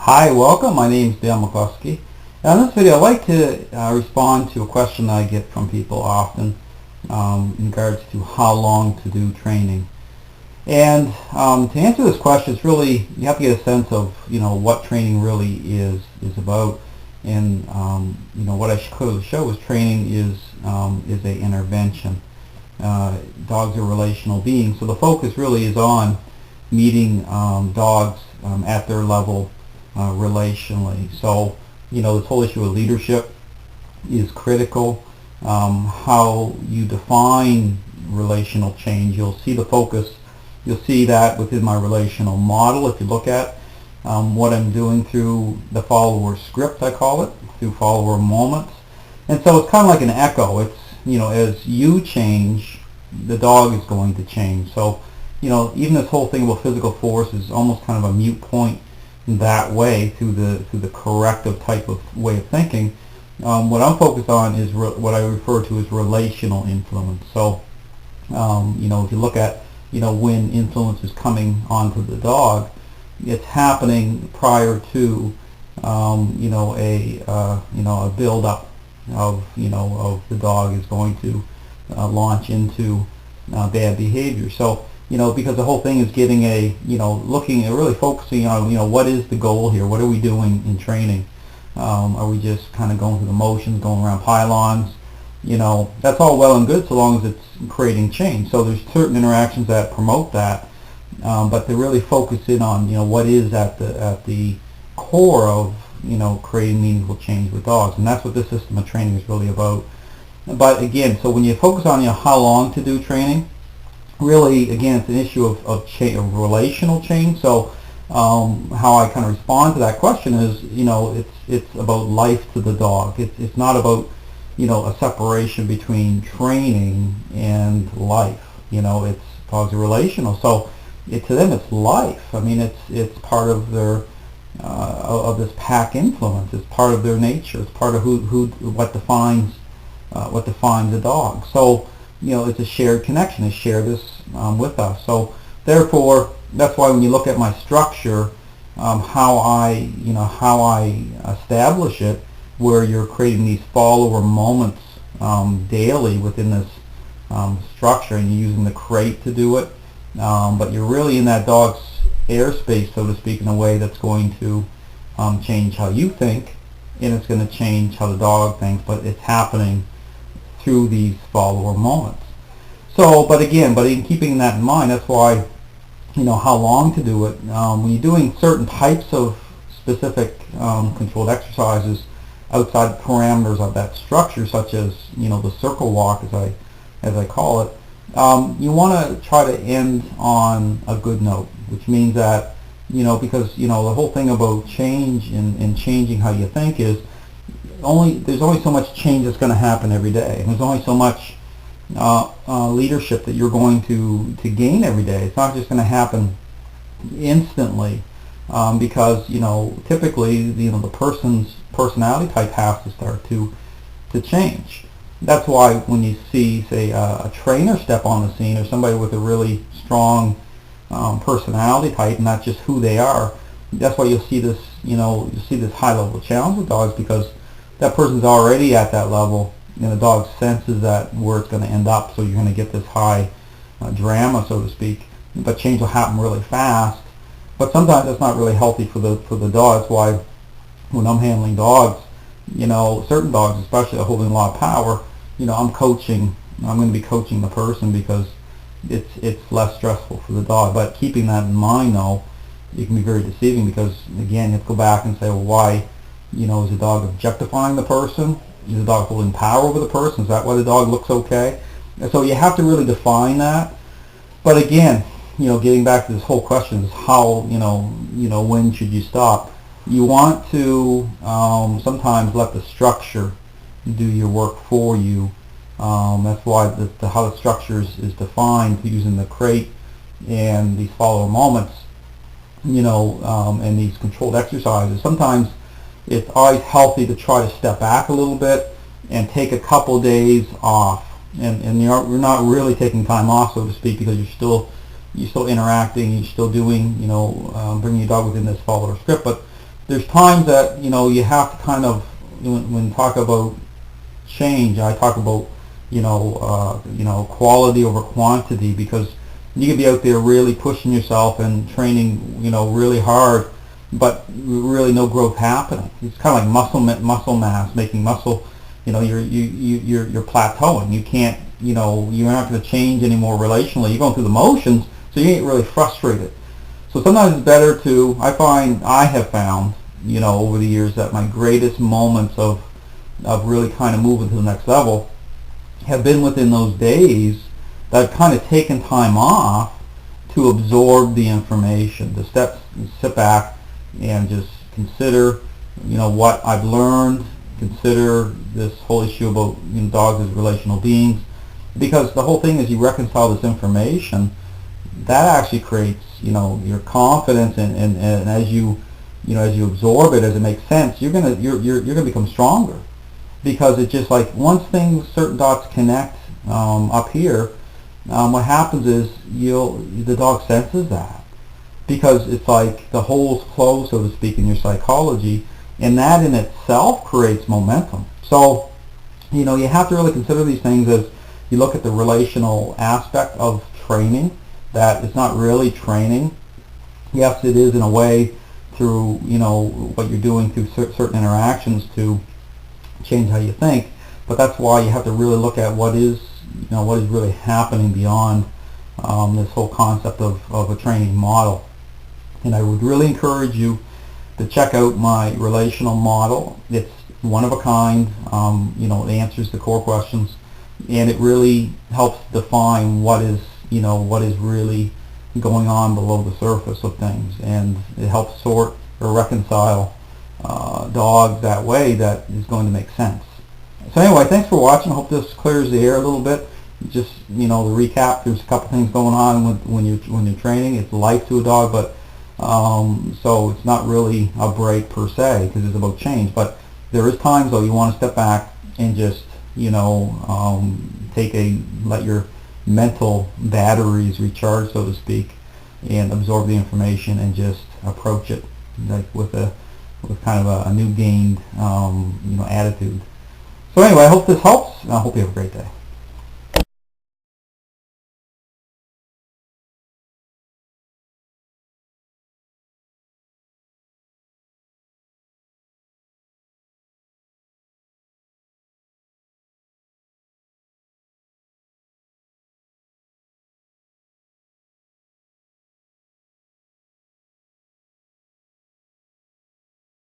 Hi, welcome. My name is Dale McCluskey. In this video, I'd like to respond to a question that I get from people often in regards to how long to do training. And to answer this question, it's really, you have to get a sense of, what training really is about. And, what I clearly show is training is a intervention. Dogs are relational beings, so the focus really is on meeting dogs at their level relationally. So, this whole issue of leadership is critical. How you define relational change, you'll see the focus. You'll see that within my relational model. If you look at what I'm doing through the follower script, I call it, through follower moments. And so it's kind of like an echo. It's, as you change, the dog is going to change. So, even this whole thing about physical force is almost kind of a mute point that way through the corrective type of way of thinking. What I'm focused on is what I refer to as relational influence. So, if you look at, when influence is coming onto the dog, it's happening prior to, a build-up of the dog is going to launch into bad behavior. So, because the whole thing is getting looking at really focusing on, what is the goal here? What are we doing in training? Are we just kind of going through the motions, going around pylons? That's all well and good so long as it's creating change. So there's certain interactions that promote that, but to really focus in on, what is at the core of, creating meaningful change with dogs. And that's what this system of training is really about. But again, so when you focus on, how long to do training, really, again, it's an issue of relational change. So how I kind of respond to that question is, it's about life to the dog. It's not about, a separation between training and life. It's dogs are relational. So to them, it's life. I mean, it's part of their of this pack influence. It's part of their nature. It's part of what defines a dog. So it's a shared connection. They share this with us. So therefore, that's why when you look at my structure, how I establish it, where you're creating these follower moments daily within this structure, and you're using the crate to do it, but you're really in that dog's airspace, so to speak, in a way that's going to change how you think, and it's going to change how the dog thinks, but it's happening through these follower moments. So, but in keeping that in mind, that's why, how long to do it. When you're doing certain types of specific controlled exercises outside the parameters of that structure, such as, the circle walk, as I call it, you want to try to end on a good note, which means that, because, the whole thing about change and changing how you think is, there's only so much change that's going to happen every day, and there's only so much leadership that you're going to gain every day. It's not just going to happen instantly, because typically the person's personality type has to start to change. That's why when you see, say, a trainer step on the scene, or somebody with a really strong personality type, not just who they are, that's why you'll see this high level challenge with dogs, because that person's already at that level, and the dog senses that where it's going to end up, so you're going to get this high drama, so to speak. But change will happen really fast. But sometimes that's not really healthy for the dog. That's why when I'm handling dogs, certain dogs especially are holding a lot of power, I'm going to be coaching the person, because it's less stressful for the dog. But keeping that in mind, though, it can be very deceiving, because again, you have to go back and say, well, why? Is the dog objectifying the person? Is the dog holding power over the person? Is that why the dog looks okay? And so you have to really define that. But again, getting back to this whole question is how, when should you stop? You want to sometimes let the structure do your work for you. That's why how the structure is defined using the crate and these follower moments, and these controlled exercises. Sometimes it's always healthy to try to step back a little bit and take a couple days off. And you're not really taking time off, so to speak, because you're still interacting, you're still doing, bringing your dog within this follower script. But there's times that you have to kind of, when talk about change, I talk about quality over quantity, because you can be out there really pushing yourself and training really hard, but really no growth happening. It's kind of like muscle mass, making muscle. You're plateauing. You can't, you're not going to change anymore relationally. You're going through the motions, so you ain't really frustrated. So sometimes it's better to, I have found, over the years, that my greatest moments of really kind of moving to the next level have been within those days that I've kind of taken time off to absorb the information, to sit back and just consider, what I've learned, consider this whole issue about dogs as relational beings, because the whole thing is you reconcile this information, that actually creates your confidence, and as you as you absorb it, as it makes sense, you're gonna become stronger, because it's just like once certain dots connect up here, what happens is the dog senses that, because it's like the hole's closed, so to speak, in your psychology, and that in itself creates momentum. So you have to really consider these things as you look at the relational aspect of training, that it's not really training. Yes, it is in a way, through what you're doing through certain interactions to change how you think, but that's why you have to really look at what is really happening beyond this whole concept of a training model. And I would really encourage you to check out my relational model. It's one of a kind. It answers the core questions, and it really helps define what is really going on below the surface of things, and it helps sort or reconcile dogs that way that is going to make sense. So anyway, thanks for watching. I hope this clears the air a little bit. Just the recap, there's a couple things going on when you're training. It's life to a dog, but so it's not really a break per se, because it's about change. But there is times though you want to step back and just let your mental batteries recharge, so to speak, and absorb the information and just approach it like with kind of a new gained attitude. So anyway, I hope this helps, and I hope you have a great day.